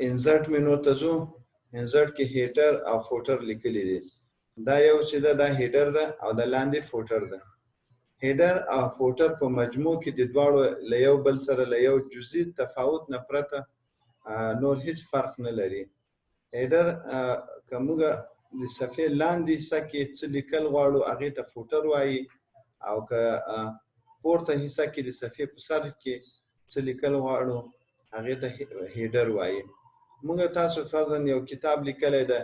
انزرټ مینو ته ځو. انزرټ کې هیډر او فوټر لیکلي دي. دا یو چې دا هیډر ده او د لاندې فوټر ده. هیډر او فوټر په مجموع کې د دواړو له یو بل سره له یو جزئي تفاوت نه پرته نور هیڅ فرق نه لري. هیډر که موږ د صفحې لاندې حصه کې څه لیکل غواړو هغې ته فوټر وایي، او که پورته حصه کې د صفحې په سر کې څه لیکل غواړو هغې ته هیډر وایي. موږ تاسو فرضاً یو کتاب لیکلی ده،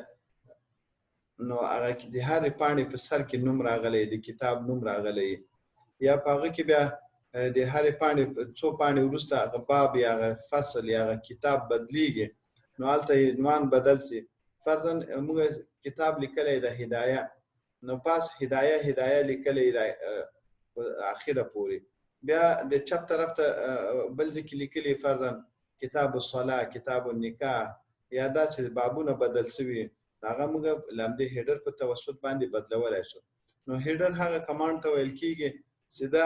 نو هغه د هرې پاڼې په سر کې نوم راغلی، د کتاب نوم راغلی، یا په هغه کې بیا د هرې پاڼې څو پاڼې وروسته هغه باب یا هغه فصل یا هغه کتاب بدلیږي، نو هلته یې عنوان بدل سي. فرضاً موږ کتاب لیکلی ده هدایه، نو پاس هدایه لیکلی اخره پورې، بیا د چپ طرف ته بل ځای کې لیکلي فرضاً کتاب الصلاة، کتاب النکاح، یا داسې بابونه بدل سوي، هغه موږ له همدې هیډر په توسط باندې بدلولی شو. نو هیډر هغه کمانډ ته ویل کېږي چې دا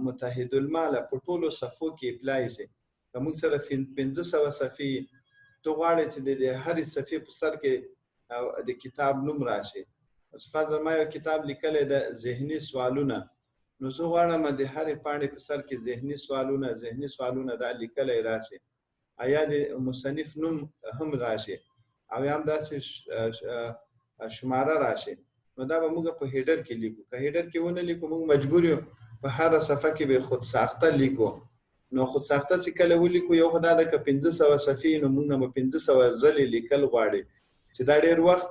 متحد المال په ټولو صفحو کې اپلای سي. که موږ سره 500 صفحې ته غواړې چې د هرې صفحې په سر کې د کتاب نوم راشي. فرضاً ما یو کتاب لیکلی ده ذهني سوالونه، نو زه غواړم د هرې پاڼې په سر کې ذهني سوالونه دا لیکلی راشي، یا د مصنف نوم هم راشي، او یا هم داسې شماره راشي. نو دا به موږ په هیډر کې لیکو. که هیډر کې ونه لیکو موږ مجبور یو په هره صفحه کې به خود ساخته لیکو. نو خود ساخته چې کله ولیکو یو خو دا ده که 500 صفحې نو موږ نه به 500 ځلې لیکل غواړي چې دا ډېر وخت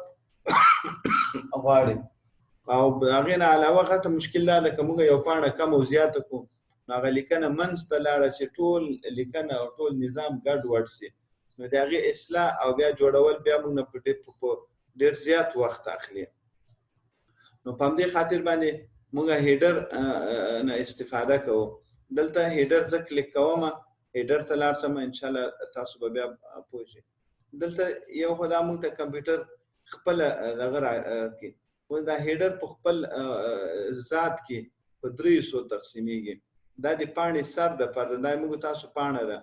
غواړي. او هغې نه علاوه غټه مشکل دا ده که موږ یو پاڼه کم او زیاته کړو نو هغه لیکنه منځ ته لاړه چې ټول لیکنه او ټول نظام ګډ وډ سي، نو د هغې اصلاح او بیا جوړول بیا موږ نه په ډېر زیات وخت اخلي. نو په همدې خاطر باندې موږ هیډر نه استفاده کوو. دلته هیډر زه کلیک کوم، هیډر ته لاړ شم، انشاءالله تاسو به بیا پوه شئ. دلته یو خو دا موږ ته کمپیوټر خپله دغه راکړي، خو دا هیډر په خپل ذات کې په 300 تقسیمیږي. دا د پاڼې سر ده، پرده دا موږ تاسو پاڼه ده،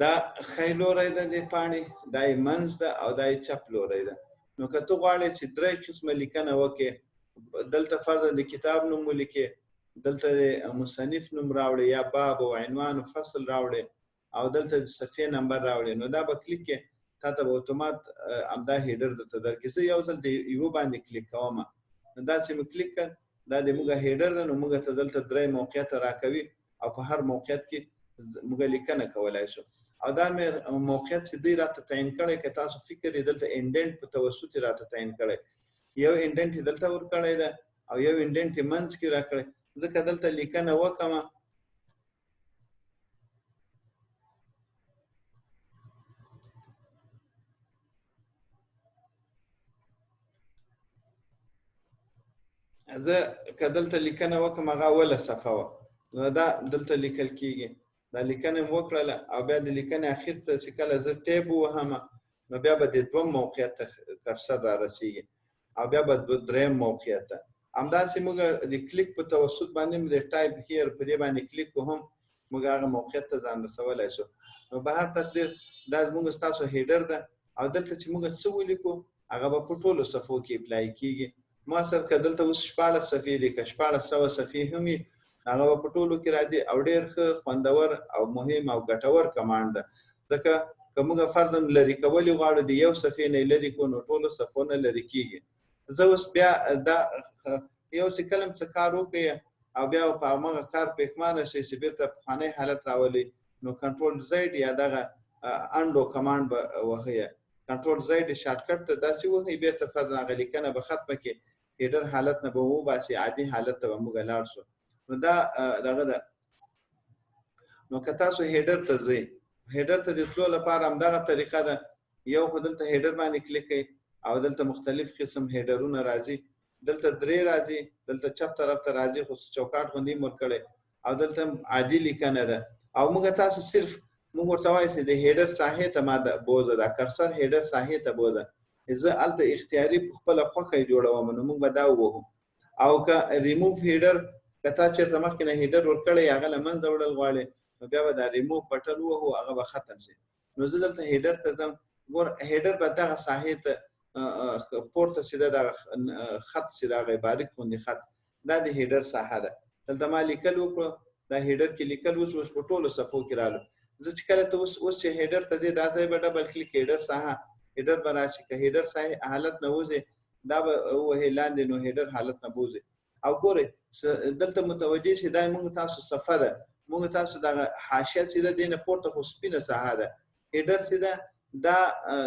دا ښی لوری ده د پاڼې، دا یې منځ ده، او دا یې چپ لوری ده. نو که ته غواړې چې 3 قسمه لیکنه وکړې، دلته فرضاً د کتاب نوم ولیکې، دلته د مصنف نوم راوړې، یا باب او عنوان او فصل راوړې، او دلته د صفحې نمبر راوړې، نو دا به کلیک کې تا ته به اتومات همدا هیډر درته درکړي. زه یو ځل د یو باندې کلیک کوم، نو داسې مې کلیک کړ، دا د موږ هیډر ده، نو موږ ته دلته 3 موقعیت راکوي، او په هر موقعیت کې موږ لیکنه کولی شو. او دا مې موقعیت چې دی راته تعین کړی، که تاسو فکر یې دلته انډنټ په توسط یې راته تعین کړی، یو انډنټ یې دلته ورکړی ده او یو انډنټ یې منځ کې راکړی. ځکه دلته لیکنه وکړمه، زه که دلته لیکنه وکړم هغه اوله صفحه وه، نو دا دلته لیکل کېږي. دا لیکنه مې وکړله، او بیا د لیکنې اخر ته چې کله زه ټیب ووهم نو بیا به د 2 موقعیت ته کرسر را رسېږي، او بیا به 3 موقعیت ته. همداسې موږ د کلیک په توسط باندې د ټایپ هیر په دې باندې کلیک وهم موږ هغه موقعیت ته ځان رسولی شو. نو به هر تقدیر دا زموږ ستاسو هیډر ده، او دلته چې موږ څه ولیکو هغه به په ټولو صفحو کې اپلای کېږي. ما سره که دلته اوس 14 صفحې دي، که 1400 صفحې هم وي هغه به په ټولو کې راځي، او ډېر ښه خوندور او مهم او ګټور کمانډ ده. ځکه که موږ فرضاً لرې کولی غواړو د یو صفحې نه یې لرې کړو نو ټولو صفحو نه لرې کېږي. زه اوس بیا دا یو چې کله څه کار وکړئ او بیا په همغه کار پښیمانه شئ چې بېرته پخوانی حالت راولئ، نو کنټرول زیډ یا دغه انډو کمانډ به وهئ. کنټرول زیډ شارټکټ ته داسې وهئ، بېرته فرضاً هغه لیکنه به ختمه کړي، هیډر حالت نه به وباسي، عادي حالت ته به موږ لاړ شو. نو دا دغه ده. نو که تاسو هیډر ته ځئ، هیډر ته د تلو لپاره همدغه طریقه ده. یو خو دلته هیډر باندې کلیک کوئ، او دلته مختلف قسم هیډرونه راځي. دلته 3 راځي، دلته چپ طرف ته راځي، خو چوکاټ غوندې مور کړی، او دلته عادي لیکنه ده. او موږ تاسو صرف موږ ورته وایو چې د هیډر ساحې ته ما بوځه، دا کرسر هیډر ساحې ته بوځه. زه هلته اختیاري په خپله خوښه یې جوړوم، نو موږ به دا ووهو. او که ریموف هیډر، که تا چېرته مخکې نه هیډر ورکړی هغه له منځه وړل غواړې، نو بیا به دا ریموف بټن ووهو، هغه به ختم شي. نو زه دلته هیډر ته ځم. ګور هیډر به دغه ساحې ته پورته سیده دغه خط چې راغی باریک غوندې خط، دا د هیډر ساحه ده. دلته ما لیکل وکړو، دا هیډر کې لیکل اوس په ټولو صفحو کې رالو. زه چې کله ته اوس چې هیډر ته ځې دا ځای به ډبل کلیک هیډر ساحه، هیډر به راشي. که هیډر ساحه حالت نه وځي دا به وهې لاندې، نو هیډر حالت نه بوځي. او ګورئ دلته متوجه شئ دا موږ تاسو صفحه ده، موږ تاسو دغه حاشیه چې ده دې نه پورته خو سپینه ساحه ده، هیډر چې ده دا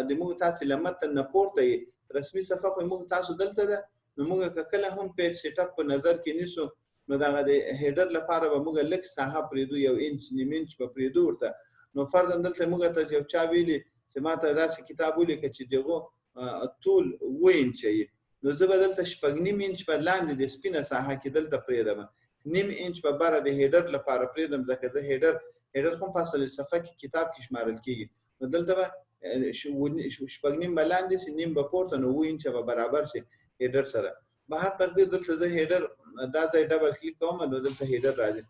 د موږ تاسو له متن نه پورته یې رسمي صفحه خو موږ تاسو دلته ده. نو موږ که کله هم پیج سیټ اپ په نظر کې نیسو نو دغه د هیډر لپاره به موږ لږ ساحه پرېږدو، 1 انچ نیم انچ به پرېږدو ورته. نو فرضاً دلته موږ ته یو چا ویلي چې ما ته داسې کتاب ولیکه چې دغه طول 7 انچه یې، نو زه به دلته 6.5 انچ په لاندې د سپینه ساحه کې دلته پرېږدم، 1.5 انچ په بره د هیډر لپاره پرېږدم، ځکه زه هیډر خو په اصل صفحه کې کتاب کې شمارل کېږي. نو دلته به 6.5 به لاندې سي، نیم به پورته، نو 7 انچه به برابر سي هیډر سره. به هر تقدیر دلته زه هیډر دا ځای ډبل کلیک کوم نو دلته هیډر راځي.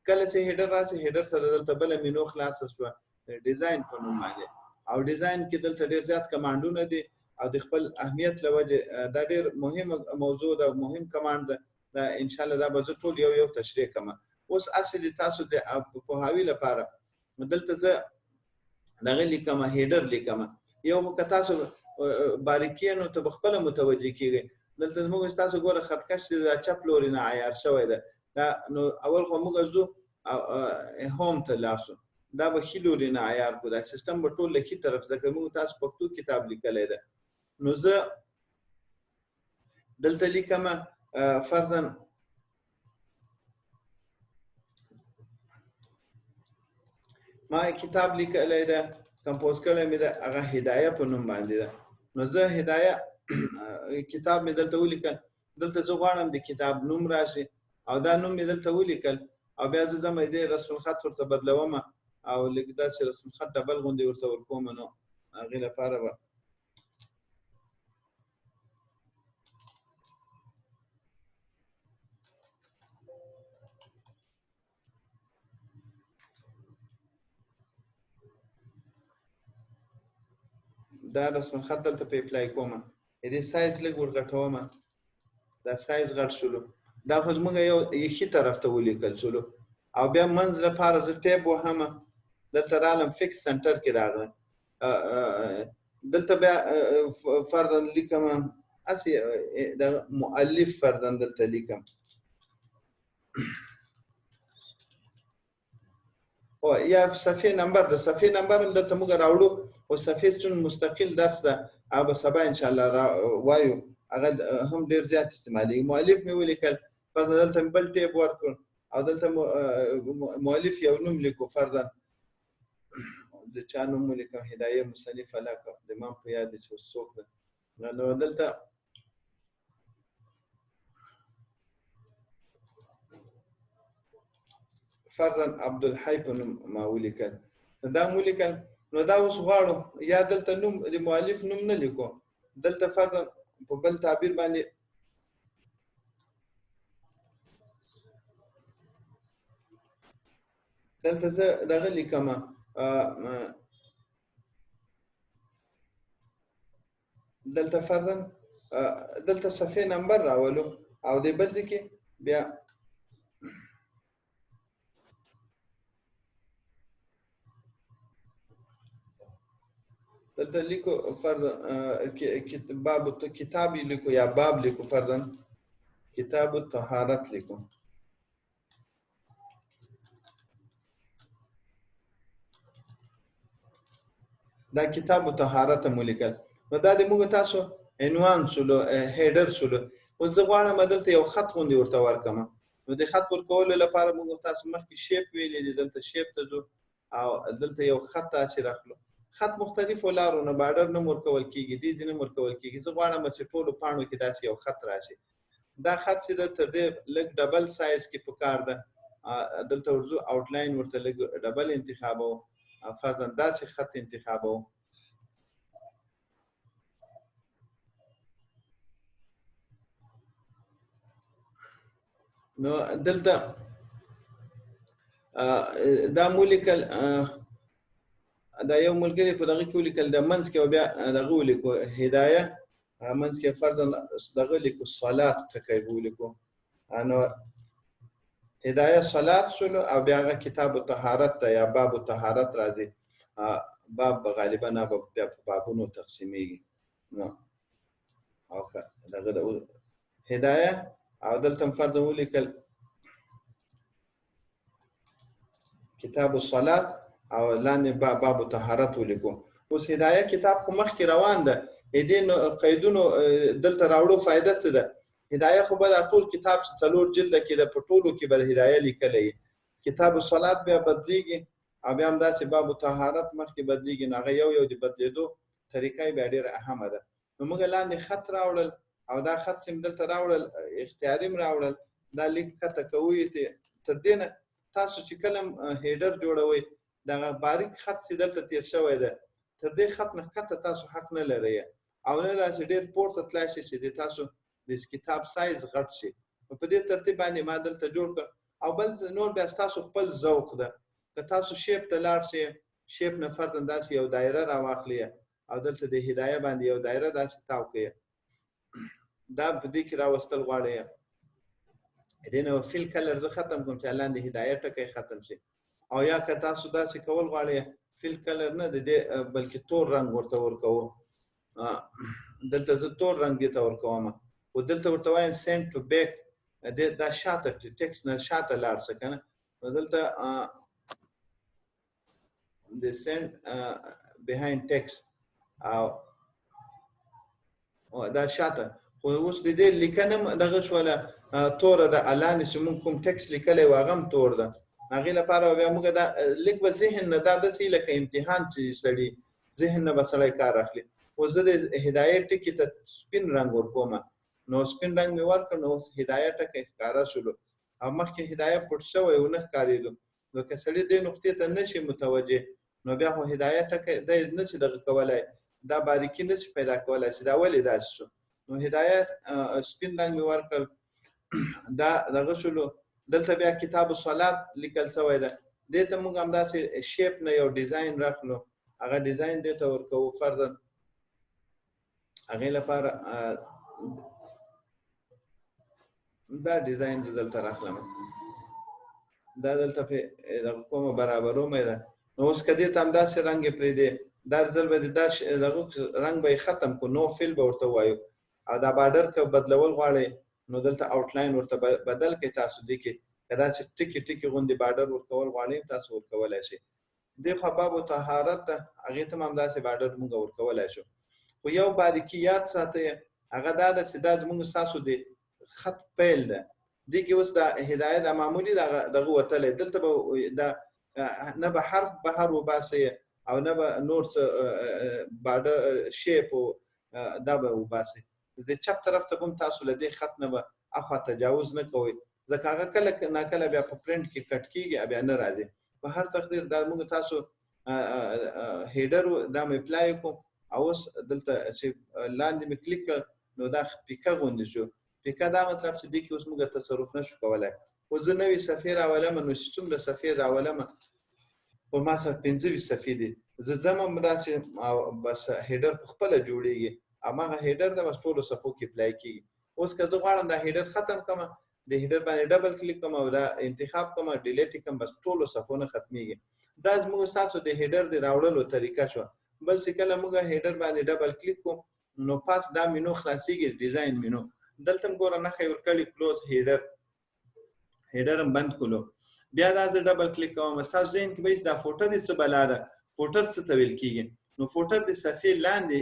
کله چې هیډر راشي هیډر سره دلته بل مینو خلاص شو ډیزاین په نوم باندې، او ډیزاین کې دلته ډیر زیات کمانډونه دي او د خپل اهمیت لوجه دا ډیر مهمه موضوع ده، مهم کمانډ ده. دا ان شاء الله دا به زه ټول یو تشریح کوم. اوس اصلي تاسو د پوهاوي لپاره دلته زه دغه لیکم، هیډر لیکم. یو که تاسو باریکینو ته خپل متوجه کیږي، دلته موږ تاسو ګوره خطکش د چپ لوري نه عیار شوی ده. دا نو اول خو موږ زو هوم ته لاړ شو، دا به ښي لوري نه عیار کو، دا سیستم به ټول له ښي طرف، ځکه موږ تاسو پښتو کتاب لیکلی ده. نو زه دلته لیکم فرضاً ما کتاب لیکلی ده، کمپوز کړی مې ده، هغه هدایه په نوم باندې ده. نو زه هدایه کتاب مې دلته ولیکل، دلته زه غواړم د کتاب نوم راشي او دا نوم مې دلته ولیکل، او بیا زه ځم دې رسم الخط ورته بدلوم او لږ داسې رسم الخط ډبل غوندې ورته ورکوم. نو هغې لپاره به دا رسم الخط دلته په اپلای کوم، دې سایز لږ ورغټوم، دا سایز غټ شولو، دا خو زموږ یو ښي طرف ته ولیکل شولو. او بیا منځ لپاره زه ټیب وهم، دلته رالم فکس سنټر کې راغلم، دلته بیا فرضاً لیکم هسې د مؤلف فرضاً دلته لیکم، او یا صفحې نمبر د صفحې نمبر هم دلته موږ راوړو، او صفحې چون مستقل درس ده هغه به سبا ان شاء الله وایو، هغه هم ډیر زیات استعمالي. مؤلف مې ولیکل، فرضاً دلته بل ټیب ورکړ او دلته مؤلف یو نوم لیکو، فرضاً د چا نوم ولیکم، هدایه مصنف علاقه د ما په یاد چې څوک ده. نو دلته فرضاً عبدالحی په نوم ما ولیکل، دا مو ولیکل. نو دا اوس غواړو یا دلته نوم د مؤلف نوم نه لیکو، دلته فرضاً په بل تعبیر باندې دلته زه دغه لیکم، دلته فرضاً دلته صفحې نمبر راولو او د بل ځای کې بیا دلته لیکو فرضاً باب کتاب لیکو یا باب لیکو، فرضاً کتاب الطهارت لیکو. دا کتاب الطهارت مو لیکل. نو دا د موږ تاسو عنوان شولو، هیډر شولو. اوس زه غواړم دلته یو خط غوندې ورته ورکړم. نو د خط ورکولو لپاره موږ تاسو مخکې شیپ ویلي دي، دلته شیپ ته ځو او دلته یو خط داسې راخلو. خط مختلفو لارو نه بارډر نه ورکول کېږي، دیزې نه ورکول کېږي. زه غواړم چې ټولو پاڼو کې داسې یو خط راشي. دا خط چې دلته ډېر لږ ډبل سایز کې پکار ده، دلته ورځو آوټلاین ورته لږ ډبل انتخابوو، فرضاً داسې خط انتخابوو. نو دلته دا مو لیکل، دا یو ملګری په دغه کې ولیکل د منځ کې بیا دغه ولیکو هدایه منځ کې فرضاً دغه لیکو صلات ټکی ولیکو نو هدایه صلات شلو او بیا هغه کتاب طهارت ته یا باب طهارت راځي باب غالبا نه بیا په بابونو تقسیمیږي نو او دغه د هدایه او دلته فرض ولیکل کتاب الصلات او لاندې باب طهارت ولیکو اوس هدایه کتاب خو مخکې روان ده دې قیدونو دلته راوړو فائدہ څه ده هدایه خو به ټول کتاب څلور جلد کې د پټولو کې به هدایه لیکلې کتاب الصلات بیا بدلیږي او بیا هم داسې باب طهارت مخکې بدلیږي نو هغه یو د بدلیدو طریقه بیا ډېره اهمه ده نو موږ لاندې خط راوړل او دا خط سیم دلته راوړل اختیاري راوړل دا لیک کته کوي تر دې نه تاسو چې کلم هیډر جوړوي دا باریک خط چې دلته تیر شوی ده تر دې خط نه کته تاسو حق نه لرئ او نه داسې ډېر پورته تلای شي چې تاسو د کتاب سایز غټ شي په دې ترتیب باندې ما دلته جوړ کړ او بل نور بیا تاسو خپل ذوق ده که تاسو شیپ ته لاړ شئ شیپ نه فرضاً داسې یو دایره راواخلئ او دلته د هدایه باندې یو دایره داسې تاو کړئ دا په دې کې راوستل غواړئ دې نو فیل کلر زه ختم کوم چې لاندې هدایه ټکی ختم شي او یا که تاسو داسې کول غواړئ فیل کلر نه د دې بلکې تور رنګ ورته ورکوو دلته زه تور رنګ دې ته ورکوم او دلته ورته وایم سینډ ټو بیک دا شاته ټیکس نه شاته لاړ څه کنه دلته د سینډ بیهایند ټیکس او دا شاته خو اوس د دې لیکنه دغه شوله تور د اعلان چې موږ کوم ټیکس لیکلی واغم تور ده هغې لپاره بیا موږ دا لیک به ذهن نه دا داسې لکه امتحان چې سړي ذهن نه به سړی کار اخلي اوس زه د هدایه ټکي ته سپین رنګ ورکوم نو سپین رنګ مې ورکړ نو اوس هدایه ټکی ښکاره شولو او مخکې هدایه پټ شوی ونه ښکارېدو نو که سړي دې نقطې ته نشي متوجه نو بیا خو هدایه ټکی دی نشي دغه کولی دا باریکي نشي پیدا کولی چې دا ولې داسې شو نو هدایه سپین رنګ مې ورکړ دا دغه شولو دلته بیا کتاب الصلات لیکل شوی ده دې ته موږ همداسې شیپ نه یو ډیزاین راخلو هغه ډیزاین دې ته ورکوو فرضاً هغې لپاره دا ډیزاین زه دلته راخلم دا دلته پې دغه کومه برابرومې ده نو اوس که دې ته همداسې رنګ یې پرېږدې دا ځل به دا دغه رنګ به یې ختم کړو نو فیل به ورته ووایو او دا بارډر که بدلول غواړئ نو دلته آوټلاین ورته بدل کړئ تاسو دې کې که داسې ټکي ټکي غوندې بارډر ورکول غواړئ تاسو ورکولی شئ دې خوا باب طهارت ده هغې ته هم همداسې بارډر موږ ورکولی شو خو یو باریکي یاد ساتئ هغه دا ده چې دا زموږ ستاسو د خط پیل ده دې کې اوس دا هدایه دا معمولي دغه وتلی دلته به دا نه به حرف بهر وباسئ او نه به نور څه بارډر شیپ دا به وباسئ د چپ طرف ته هم تاسو له دې خط نه به اخوا تجاوز نه کوئ ځکه هغه کله ناکله بیا په پرنټ کې کټ کېږي بیا نه راځي په هر تقدیر دا موږ تاسو هیډر دا مې اپلای کوم او اوس دلته چې لاندې مې کلیک کړ نو دا پیکه غوندې شو پیکه دا مطلب چې دې کې اوس موږ تصرف نشو کولی خو زه نوې صفحې راولم نو چې څومره صفحې راولم خو ما سره 25 صفحې دي زه ځم هم داسې بس هیډر په خپله جوړېږي هماغه هیډر د بس ټولو صفحو کې اپلای کېږي اوس که زه غواړم دا هیډر ختم کړم د هیډر باندې ډبل کلیک کوم او دا انتخاب کوم ډیلیټ کوم بس ټولو صفحو نه ختمیږي دا زموږ ستاسو د هیډر د راوړلو طریقه شوه بل چې کله موږ هیډر باندې ډبل کلیک کوم نو پاس دا مینو خلاصیږي ډیزاین مینو دلته هم ګوره نښه یې ورکړې کلوز هیډر هم بند کړلو بیا دا زه ډبل کلیک کوم ستاسو ذهن کې به دا فوټر څه بلا ده فوټر څه ته ویل کېږي نو فوټر د صفحې لاندې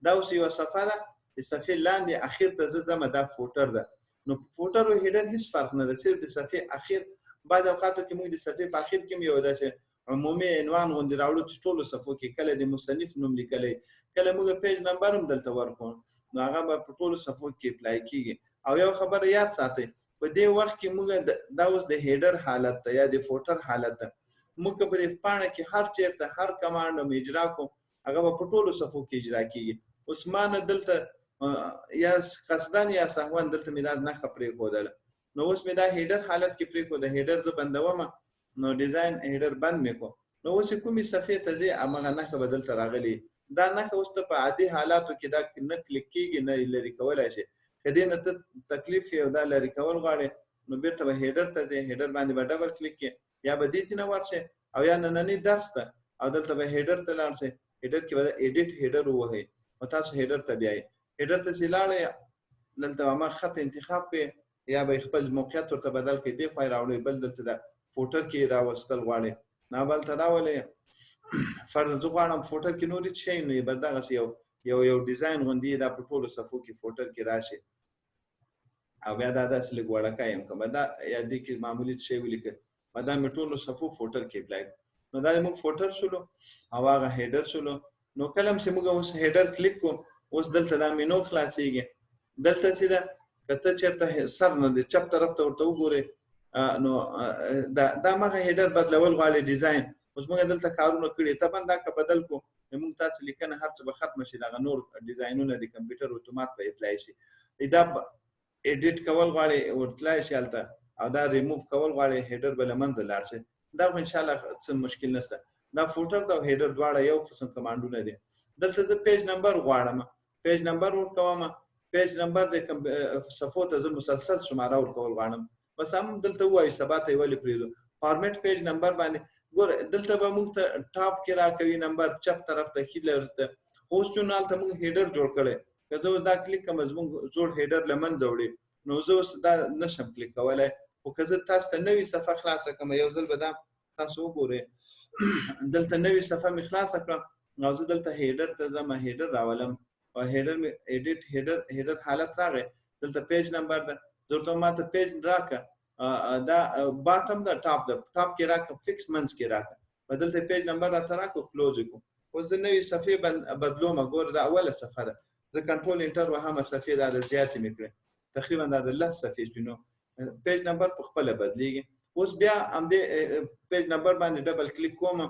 دا اوس یوه صفحه ده د صفحې لاندې اخر ته زه ځمه دا فوټر ده نو فوټر او هیډر هیڅ فرق نه ده صرف د صفحې اخر بعض اوقاتو کې موږ د صفحې په اخر کې هم یو داسې عمومي عنوان غوندې راوړو چې ټولو صفحو کې کله د مصنف نوم لیکلی کله موږ پیج نمبر هم دلته ورکړو نو هغه به په ټولو صفحو کې اپلای کېږي او یو خبره یاد ساتئ په دې وخت کې موږ دا اوس د هیډر حالت ده یا د فوټر حالت ده موږ په دې پاڼه کې هر چیرته هر کمانډ هم اجرا کوو هغه به په ټولو صفحو کې اجرا کېږي اوس ما نه دلته یا قصدن یا سهوا دلته مې دا نښه پرېښودله نو اوس مې دا هیډر حالت کې پرېښوده هیډر زه بندوم نو ډیزاین هیډر بند مې کړو نو اوس کومې صفحې ته ځې همغه نښه به دلته راغلي دا نښه اوس ته په عادي حالاتو کې دا نه کلیک کېږي نه لرې کولی شي که دې نه ته تکلیف یې او دا لرې کول غواړې نو بیرته به هیډر ته ځې هیډر باندې به ډبل کلیک کړې یا به دې ځای نه ورشې او یا ننني درس ته او دلته به هیډر ته لاړ شئ هیډر کې به ایډیټ هیډر ووهئ او تاسو هیډر ته بیایئ هیډر ته چې لاړئ دلته هماغه خط انتخاب کړئ یا به خپل موقعیت ورته بدل کړئ دې خوا یې راوړئ بل دلته د فوټر کې راوستل غواړئ نو هلته راولئ فرض زه غواړم فوټر کې نور هېڅ شی نه وي بس دغسې یو ډیزاین غوندې دا په ټولو صفحو کې فوټر کې راشي او بیا دا داسې لږ وړکی یم که دا یا دې کې معمولي شی ولیکئ دا مې ټولو صفحو فوټر کې اپلای نو دا موږ فوټر شولو او هغه هیډر شولو نو کله چې موږ اوس هیډر کلیک کوو اوس دلته دا مینو خلاصېږي دلته چې ده که ته چېرته سر نه دی چپ طرف ته ورته وګورئ نو دا مغه هیډر بدلول غواړي ډیزاین اوس موږ دلته کارونه کړي طبعا دا که بدل کو موږ تاسو لیکنه هر څه به ختم شي دغه نور ډیزاینونه د کمپیوټر اتومات به اپلای شي دا ایډیټ کول غواړي ورتلای شي هلته او دا ریموف کول غواړي هیډر به له منځه لاړ شي دا خو ان شاء الله څه مشکل نشته دا فوټر دا هیډر دواړه یو قسم کمانډونه دي دلته زه پیج نمبر غواړم پیج نمبر ورکوم پیج نمبر د صفحو ته زه مسلسل شماره ورکول غواړم بس هم دلته وایي سبا ته یې ولې پرېږدو فارمیټ پیج نمبر باندې ګوره دلته به موږ ته ټاپ کې راکوي نمبر چپ طرف ته ښي ته اوس چون هلته موږ هیډر جوړ کړی که زه اوس دا کلیک کړم زموږ زوړ هیډر له منځه وړي نو زه اوس دا نشم کلیک کولی خو که زه تاسو ته نوې صفحه خلاصه کړم یو ځل به دا تاسو وګورئ دلته نوې صفحه مې خلاصه کړم او زه دلته هیډر ته ځم هیډر راولم او هیډر مې ایډیټ هیډر حالت راغی دلته پیج نمبر ده زه ورته ماته پیج راکړه دا باټم دا ټاپ کې راکړه فکس منځ کې راکړه په دلته پیج نمبر راته راکړو کلوز یې کړو اوس زه نوې صفحې بدلوم ګوره دا اوله صفحه ده زه کنټرول انټر وهمه صفحې دا د زیاتې مې کړې تقریبا دا د 10 صفحې شي نو پیج نمبر په خپله بدلېږي اوس بیا همدې پیج نمبر باندې ډبل کلیک کوم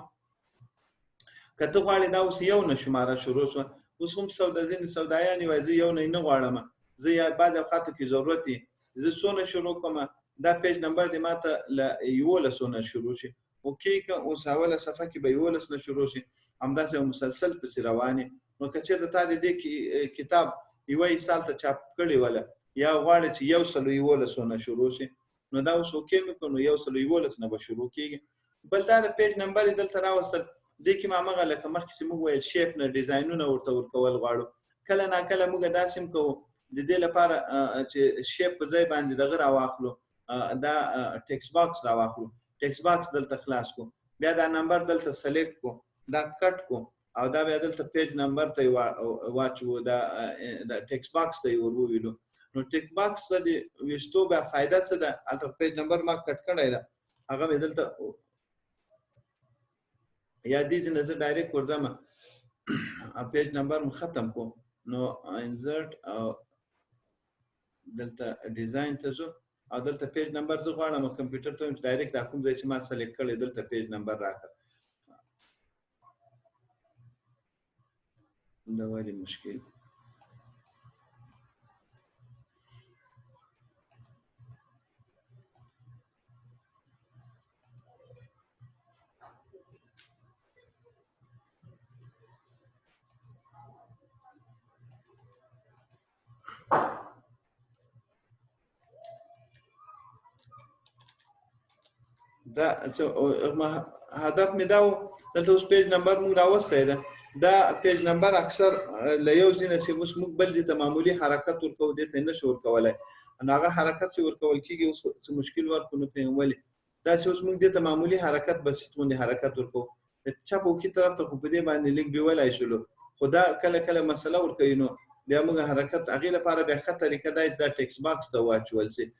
که ته غواړې دا اوس یو نه شماره شروع شوه اوس هم ځینې سودایان وایي زه یو نه غواړم زه یا بعضې اوقاتو کې ضرورت دی زه څونه شروع کوم دا پیج نمبر دې ماته له 11 نه شروع شي اوکې که اوس اوله صفحه کې به 11 نه شروع شي همداسې مسلسل پسې روانې نو که چېرته تا د دې کتاب یوه سال ته چاپ کړې وله یا غواړې چې 111 نه شروع شي نو دا اوس اوکې مې کړو نو 111 نه به شروع کېږي بل دا د پیج نمبر یې دلته راوستل دې کې ما همغه لکه مخکې چې موږ ویل شیپ نه ډیزاینونه ورته ورکول غواړو کله ناکله موږ داسې هم کوو د دې لپاره چې شیپ په ځای باندې دغه راواخلو دا ټیکس باکس راواخلو ټیکس باکس دلته خلاص کو بیا دا نمبر دلته سلیکټ کو دا کټ کو او دا بیا دلته پیج نمبر ته واچو دا ټیکس باکس ته وروویلو نو ټیکس باکس ته د ویشتو بیا فایده څه ده هلته پیج نمبر ما کټ کړی ده هغه مې دلته یا دې ځای نه زه ډایرکټ ورځم پیج نمبر مو ختم کو نو انزرټ او دلته ډیزاین ته ځو او دلته پیج نمبر زه غواړم کمپیوټر ته ډایرکټ دا کوم ځای چې ما سلیکټ کړی دلته پیج نمبر راکړه دا ولې مشکل دا هدف مې دا و دلته اوس پیج نمبر موږ راوستی ده دا پیج نمبر اکثر له یو ځای نه چې اوس موږ بل ځای ته معمولي حرکت ورکوو دې ته یې نشو ورکولی نو هغه حرکت چې ورکول کېږي اوس څه مشکل ورکړو نو پرې ولې دا چې اوس موږ دې ته معمولي حرکت بسیط غوندې حرکت ورکوو چپ او ښي طرف ته خو په دې باندې لږ بیولی شولو خو دا کله کله مسله ورکوي نو بیا موږ حرکت هغې لپاره بیا ښه طریقه دا چې دا ټیکس باکس ته واچول شي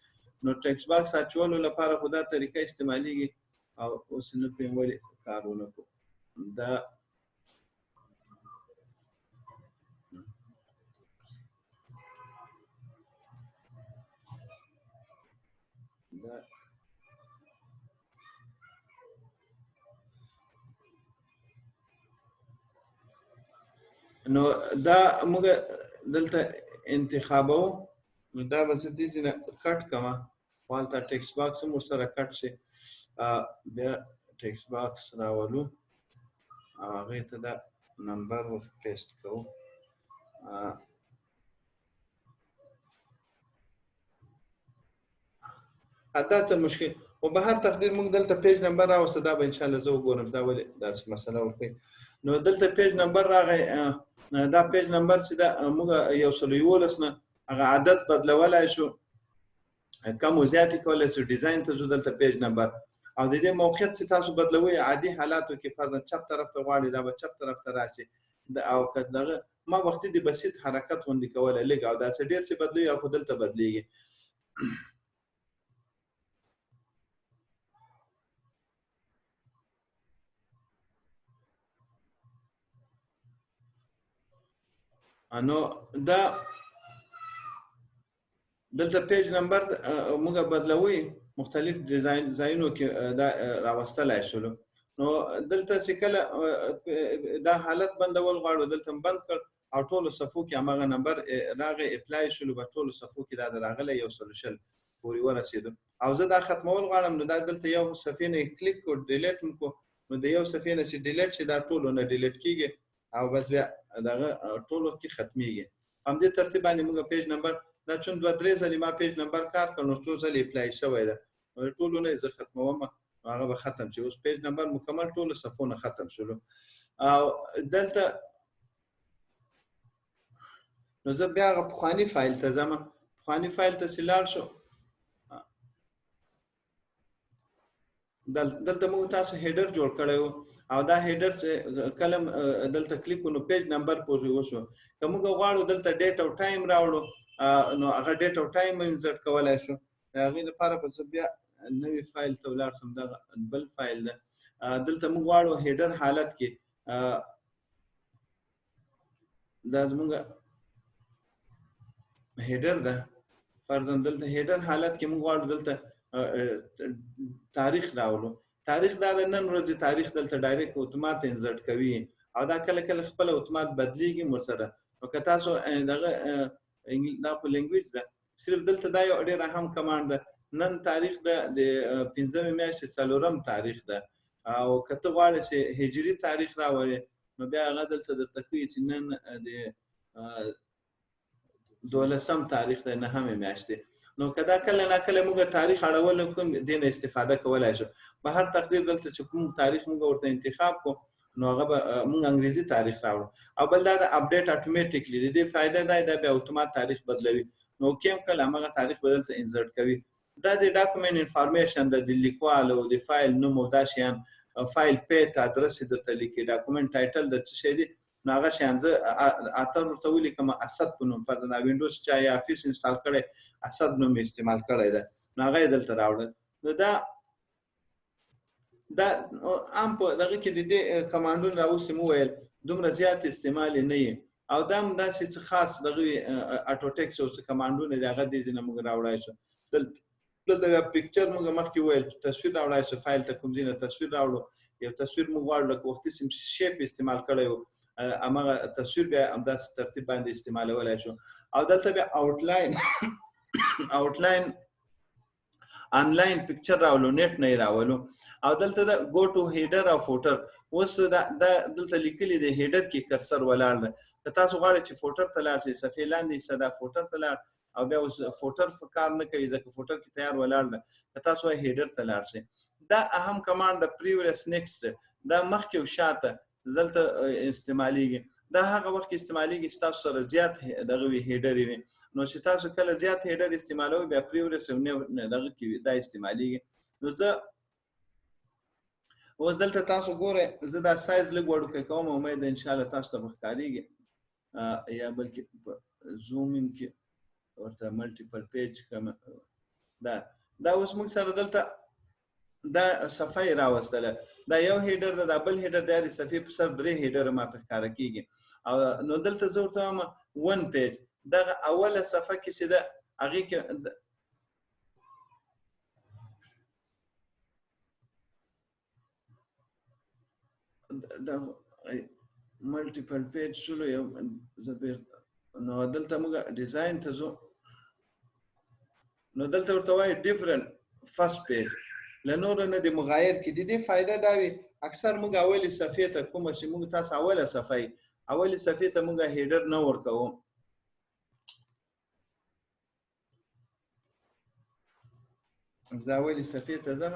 نو ټیکس باکس اچولو لپاره خو دا طریقه استعمالیږي او اوس نه پرې ولې کار ونه کړو دا نو دا موږ دلته انتخابو نو دا به زه دې ځای نه کټ کړم خو هلته ټیکس باکس هم ورسره کټ شي بیا ټیکس باکس راولو هغه ته دا نمبر ور پیسټ کوو. دا څه مشکل او به هر تقدیر موږ دلته پیج نمبر راوسته، دا به ان شاء الله زه وګورم دا ولې داسې مسله ورکوي. نو دلته پیج نمبر راغی، دا پیج نمبر چې دا موږ 111 نه هغه عدد بدلولای شو، کم او زیاتې کولی شو، ډیزاین ته ځو دلته پیج نمبر او د دې موقعیت چې تاسو بدلوئ عادي حالاتو کې فرضاً چپ طرف ته غواړئ دا به چپ طرف ته راشي او که دغه ما وختي د بسیط حرکت غوندې کولی لږ او داسې ډېر چې بدلوي او خو دلته بدلېږي. نو دا دلته پیج نمبر موږ بدلوي مختلف ډیزاین ځایونو کې دا راوستلای شو. نو دلته چې کله دا حالت بندول غواړو دلته بند کړ او ټولو صفو کې هماغه نمبر راغی اپلای شلو په ټولو صفو کې دا راغلی 100 پورې ورسېدو او زه دا ختمول غواړم. نو دا دلته یو صفحې نه کلیک کو ډیلیټ مکو، نو د یو صفحې نه چې ډیلیټ شي دا ټولو نه ډیلیټ کیږي او بس بیا دغه ټولو کې ختميږي. هم دې ترتیب باندې موږ پیج نمبر دا چون 2-3 ځلې ما پیج نمبر کار کړ نو څو ځلې اپلای شوی ده، ټولو نه زه ختموم هغه به ختم شي. اوس پیج نمبر مکمل ټولو صفونه ختم شول او دلته نو زه بیا هغه پخواني فایل ته ځم، پخواني فایل ته سلاړ شو دلته موږ تاسو هیډر جوړ کړو او دا هیډر کلم دلته کلیک نو پیج نمبر پورې وشو. که موږ غواړو دلته ډیټ او ټایم راوړو نو هغه ډیټ او ټایم انسرټ کولای شو. هغه لپاره به بیا نوې فایل ته ولاړ شم، دا بل فایل ده. دلته موږ غواړو هیډر حالت کې دا زموږ هیډر ده فرضاً دلته هیډر حالت کې موږ غواړو دلته تاریخ راولو. تاریخ دا نن ورځې تاریخ دلته ډایرکټ اتومات انسرټ کوي او دا کله کله خپل اتومات بدلیږي مر سره. نو که تاسو دغه دا په لینګویج ده صرف دلته دا یو ډېر اهم کمانډ ده. نن تاریخ ده د 15 میاشتې 4 تاریخ ده او که ته غواړې چې هجري تاریخ راولې نو بیا هغه دلته درته ښیي چې نن د 12 تاریخ ده 9 میاشتې. نو کدا کله نه کله موږ تاریخ اړول کوم دینه استفاده کولای شو. به هر تقدیر دلته چې کوم تاریخ موږ ورته انتخاب کو نو هغه موږ انګریزي تاریخ راوړو او بل دا اپډیټ اتوماتیکلی د دې فائدہ دا به اتومات تاریخ بدلوي. نو کوم کله هغه تاریخ بدلته انسرټ کوي. دا د ډاکومنت انفارمیشن د لیکوال او د فایل نوم او دا شیان فایل پیت ادرس درته لیکي، ډاکومنت ټایټل د څه شي دی نو هغه شیان زه اتر ورته ولیکم اسد په نوم فرض نه وینډوز چا یا افیس انسټال کړي اسد نوم استعمال کړی ده نو هغه دلته راوړل. نو دا عام په دغه کې د دې کمانډونو راوسې مو ویل دومره زیات استعمال نه وي او دا هم داسې څه خاص دغه اټو ټیکس او څه کمانډونه د هغه د ځینې موږ راوړای شو. دلته یو پکچر موږ مخکې ویل تصویر راوړای شو، فایل ته کوم ځینې تصویر راوړو، یو تصویر موږ غواړو لکه وختي سیم شیپ استعمال کړی و هماغه تصویر بیا همداسې ترتیب باندې استعمالولی شو. او دلته بیا آوټلاین آنلاین پکچر راولو نیټ نه راولو او دلته دا گو ټو هیډر او فوټر. اوس دا دلته لیکلي دی هیډر کې کرسر ولاړ ده. که تاسو غواړئ چې فوټر ته لاړ شئ صفحې لاندې صدا فوټر ته لاړ او بیا اوس فوټر کار نه کوي ځکه فوټر کې تیار ولاړ ده. که تاسو هیډر ته لاړ شئ دا اهم کمانډ د پریویس نیکسټ دا مخکې او شاته دلته استعمالیږي. دا هغه وخت استعمالیږي چې تاسو سره زیات دغه هیډر وي نو چې تاسو کله زیات هیډر استعمالوي بیا پریویس نه دغه کې دا استعمالیږي. نو زه اوس دلته تاسو ګوره زه دا سایز لږ وړوکی کوم امید ان شاء الله تاسو ته ښکاریږي یا بلکې زوم کې ورته ملټیپل پیج کوم. دا اوس موږ سره دلته دا صفحه راوستله دا یو هیډر دا بل هیډر د صفحې په سر 3 هیډر ماته ښکاره کیږي او نو دلته زه ورته وایم 1 پیج دغه اوله صفحه کې چې ده هغې کې دا ملټیپل پیج شلو یو نو دلته موږ ډیزاین ته ځو نو دلته ورته وایي ډیفرنٹ فرست پیج لنور نه د مغایر کې د دې فائدہ دا وي اکثر موږ اولي صفحې ته کوم چې موږ تاسو اوله صفحه اولي صفحې ته موږ هیډر نه ورکوو دا اولي صفحې ته ځم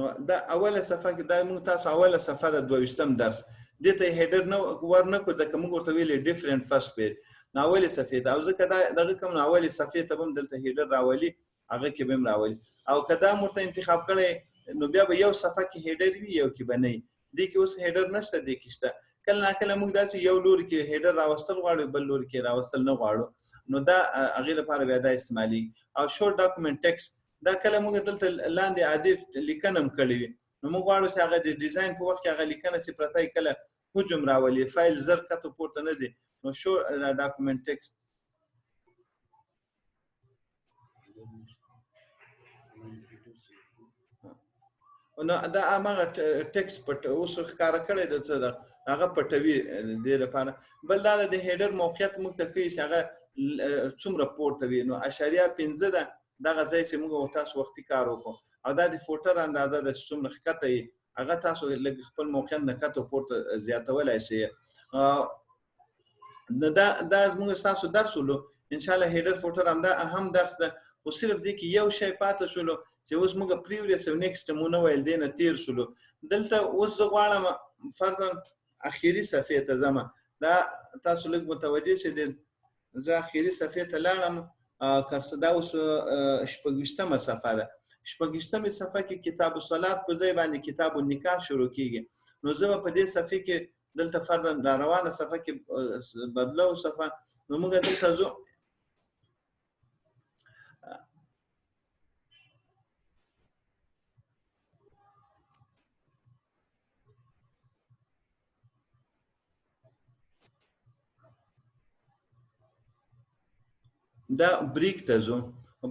نو دا اوله صفحه کې دا موږ تاسو اوله صفحه د 22م درس دې ته هیډر نه ورنکو ځکه موږ ورته ویلې ډیفرنٹ فرست پیج نو اولي صفحې ته او ځکه دا دغه کوم اولي صفحې ته هم دلته هیډر راولي هغه کې به هم راولي او کدا مرته انتخاب کړي نو بیا به یو صفحه کې هیډر وي یو کې بنئ دې کې اوس هیډر نشته دې کې شته کله ناکله موږ داسې یو لوري کې هیډر راوستل غواړو بل لوري کې راوستل نه غواړو نو دا هغې لپاره بیا دا استعمالي او شورټ ډاکومنټ ټیکسټ دا کله موږ دلته لاندې عادي لیکنه هم کړې وي نو موږ غواړو چې هغه د ډیزاین په وخت کې هغه لیکنه چې پرته کله حجم راولي فایل زر کته پورته نه ځي نو شو ډاکومنټ ټیکسټ نو دا هغه ټیکسټ پټ اوس ښکاره کړی د څه ده هغه پټوي دې لپاره بل دا د هیډر موقعیت موږ ته ښیي چې هغه څومره پورته وي نو اشاریه 15 ده دغه ځای چې موږ تاسو وختي کار وکړو او دا د فوټر اندازه د څومره ښکته وي هغه تاسو لږ خپل موقعیت نه کته پورته زیاتولی شئ دا زموږ ستاسو درس ولو ان شاء الله هیډر فوټر همدا اهم درس ده خو صرف دې کې یو شی پاتې شولو چې اوس موږ پریویس او نیکسټ مو نه ویل دی نه تیر شولو دلته اوس زه غواړم فرضاً اخیری صفحې ته ځم دا تاسو لږ متوجه شئ زه اخیری صفحې ته لاړم کرڅه دا اوس 26مه صفحه ده 26مه صفحه کې کتاب الصلات په ځای باندې کتاب النکاح شروع کیږي نو زه په دې صفحه کې دلته فرضاً را روانه صفحه کې بدلو صفحه نو موږ دلته ځو دا بریک ته ځو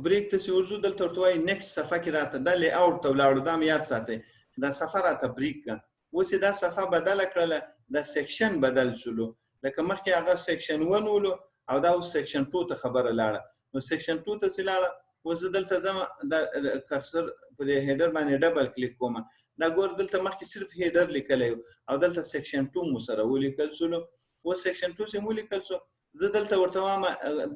بریک ته چې ورځو دلته ورته وایي نیکسټ صفحه کې راته دا لی اوټ ته ولاړو دا مې یاد ساتئ دا صفحه راته بریک کړه اوس یې دا صفحه بدله کړله دا سیکشن بدل شولو لکه مخکې هغه سیکشن 1 ولو او دا اوس سیکشن 2 ته خبره لاړه نو سیکشن 2 ته چې لاړه اوس زه دلته ځم دا کرسر په دې هیډر باندې ډبل کلیک کوم دا ګور دلته مخکې صرف هیډر لیکلی او دلته سیکشن 2 مو سره ولیکل شولو اوس سیکشن 2 چې مو لیکل شو زه دلته ورته وایم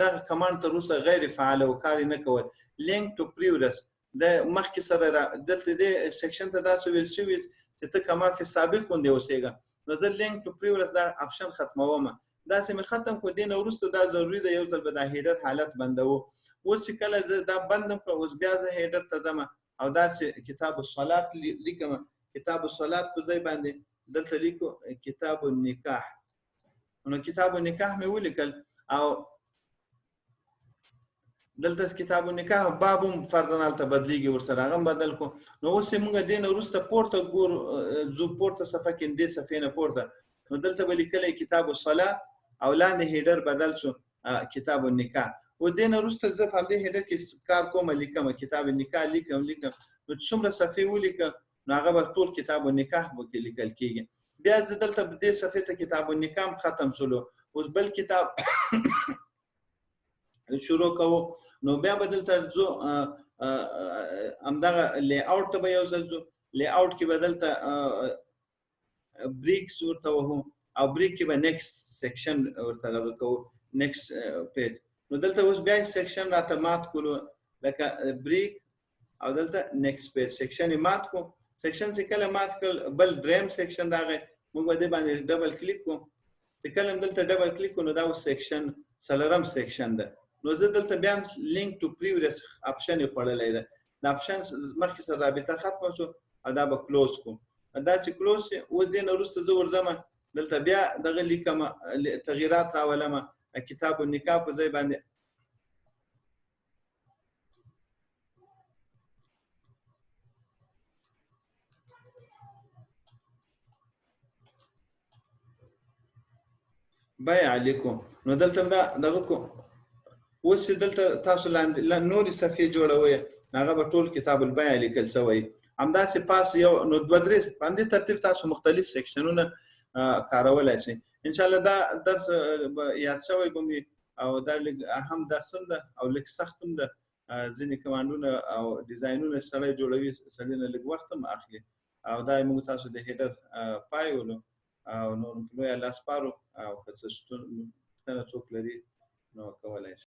دغه کمانډ تر اوسه غیر فعال او کار نه کول لینک ټو پریورس د مخکې سره دلته د سیکشن ته داسې ویل شوي چې ته کما فی سابق غوندې اوسېږه نو زه لینک ټو پریورس دا اپشن ختموم داسې مې ختم کړو دې نه وروسته دا ضروري ده یو ځل به دا هیډر حالت بندوو اوس چې کله زه دا بندم کړم اوس بیا زه هیډر ته ځم او دا چې کتاب الصلات لیکم کتاب الصلات په ځای باندې دلته لیکو کتاب النکاح نو کتاب النکاح مې ولیکل او دلته کتاب النکاح باب هم فرضاً هلته بدلیږي ورسره هغه هم بدل کو نو اوس یې موږ دې نه وروسته پورته ګورو ځو پورته صفحه کې دې صفحې نه پورته نو دلته به لیکلی کتاب الصلات او لاندې هیډر بدل شو کتاب النکاح و دې نه وروسته زه په همدې هیډر کې کار کوم لیکم کتاب النکاح لیکم نو څومره صفحې ولیکم نو هغه به ټول کتاب النکاح به لیکل کېږي بیا زه دلته دې صفحې ته کتاب النکاح ختم شولو اوس بل کتاب شروع کوو نو بیا به دلته ځو همدغه لی اوټ ته به یو ځل ځو لی اوټ کې به دلته بریکس ورته وهو او بریک کې به نیکسټ سیکشن ورسره کوو نیکسټ پیج نو دلته اوس بیا سیکشن راته مات کړو لکه بریک او دلته نیکسټ پیج سیکشن یې مات کړو سیکشن چې کله مات کړل بل دریم سیکشن راغی موږ به دې باندې ډبل کلیک کوو چې کله هم دلته ډبل کلیک کوو نو دا اوس سیکشن څلورم سیکشن ده نو زه دلته بیا هم لینک ټو پریویس اپشن یې خوړلی ده دا اپشن مخکې سره رابطه ختمه شو او دا به کلوز کوم دا چې کلوز شي اوس دې نه وروسته زه ورځم دلته بیا دغه لیکم تغییرات راولم کتاب النکاح په ځای باندې بیع علیکم نو دلته دا دغه کو اوس دلته تاسو لاندې نورې صفحې جوړوئ هغه به ټول کتاب البیع لیکل شوی همداسې پاس یو نو دوه درې په همدې ترتیب تاسو مختلف سیکشنونه کارولی شئ انشاءالله دا درس یاد شوی به مې او دا لږ اهم درس هم ده او لږ سخت هم ده ځینې کمانډونه او ډیزاینونه سړی جوړوي، سړی نه لږ وخت هم اخلي. او دا موږ تاسو د هیډر پای ولو او نور لوی لاس پارو او که څه ستونزه څوک لري نو کولای شي.